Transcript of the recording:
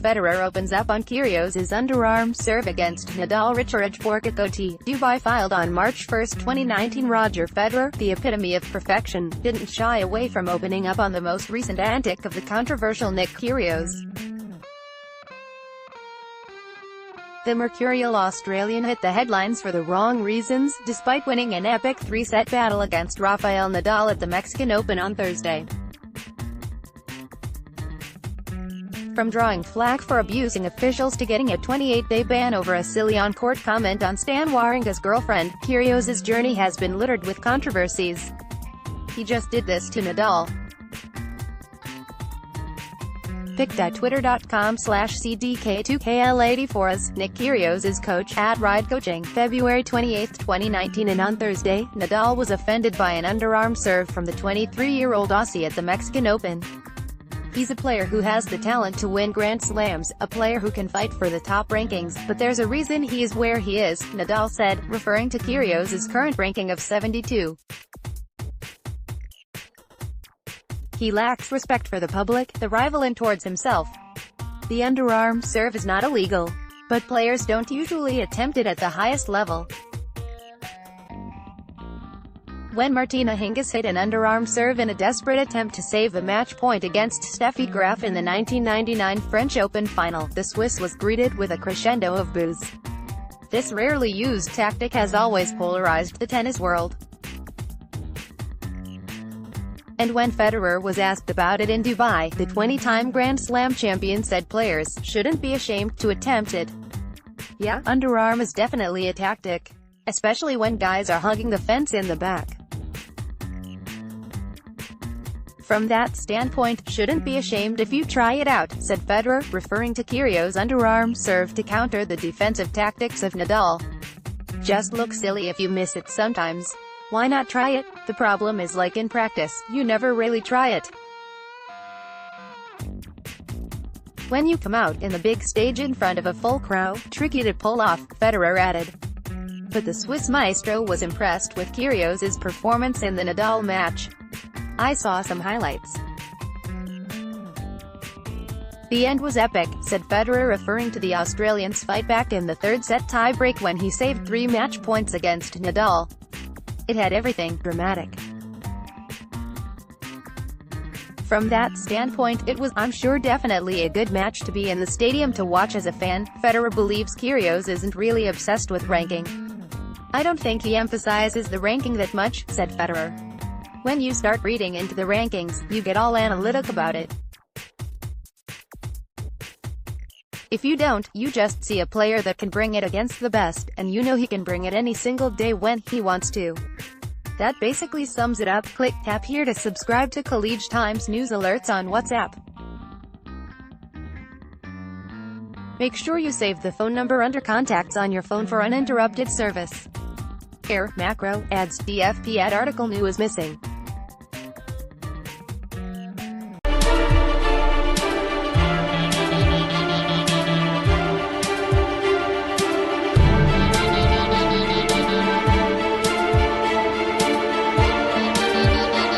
Federer opens up on Kyrgios' underarm serve against Nadal. Rituraj Borkakoty, Dubai filed on March 1, 2019. Roger Federer, the epitome of perfection, didn't shy away from opening up on the most recent antic of the controversial Nick Kyrgios. The mercurial Australian hit the headlines for the wrong reasons, despite winning an epic 3-set battle against Rafael Nadal at the Mexican Open on Thursday. From drawing flak for abusing officials to getting a 28-day ban over a silly on-court comment on Stan Wawrinka's girlfriend, Kyrgios's journey has been littered with controversies. He just did this to Nadal. pic.twitter.com/cdk2kl84 as Nick Kyrgios' coach @RideCoaching, February 28, 2019. And on Thursday, Nadal was offended by an underarm serve from the 23-year-old Aussie at the Mexican Open. He's a player who has the talent to win Grand Slams, a player who can fight for the top rankings, but there's a reason he is where he is, Nadal said, referring to Kyrgios' current ranking of 72. He lacks respect for the public, the rival, and towards himself. The underarm serve is not illegal, but players don't usually attempt it at the highest level. When Martina Hingis hit an underarm serve in a desperate attempt to save a match point against Steffi Graf in the 1999 French Open final, the Swiss was greeted with a crescendo of boos. This rarely used tactic has always polarized the tennis world. And when Federer was asked about it in Dubai, the 20-time Grand Slam champion said players shouldn't be ashamed to attempt it. Yeah, underarm is definitely a tactic, especially when guys are hugging the fence in the back. From that standpoint, shouldn't be ashamed if you try it out, said Federer, referring to Kyrgios' underarm serve to counter the defensive tactics of Nadal. Just look silly if you miss it sometimes. Why not try it? The problem is, like in practice, you never really try it. When you come out in the big stage in front of a full crowd, tricky to pull off, Federer added. But the Swiss maestro was impressed with Kyrgios' performance in the Nadal match. I saw some highlights. The end was epic, said Federer, referring to the Australian's fight back in the third-set tie-break when he saved 3 match points against Nadal. It had everything dramatic. From that standpoint, it was, I'm sure, definitely a good match to be in the stadium to watch as a fan. Federer believes Kyrgios isn't really obsessed with ranking. I don't think he emphasizes the ranking that much, said Federer. When you start reading into the rankings, you get all analytic about it. If you don't, you just see a player that can bring it against the best, and you know he can bring it any single day when he wants to. That basically sums it up. Click tap here to subscribe to Collegiate Times news alerts on WhatsApp. Make sure you save the phone number under contacts on your phone for uninterrupted service. Error, macro, ads, DFP ad article new is missing.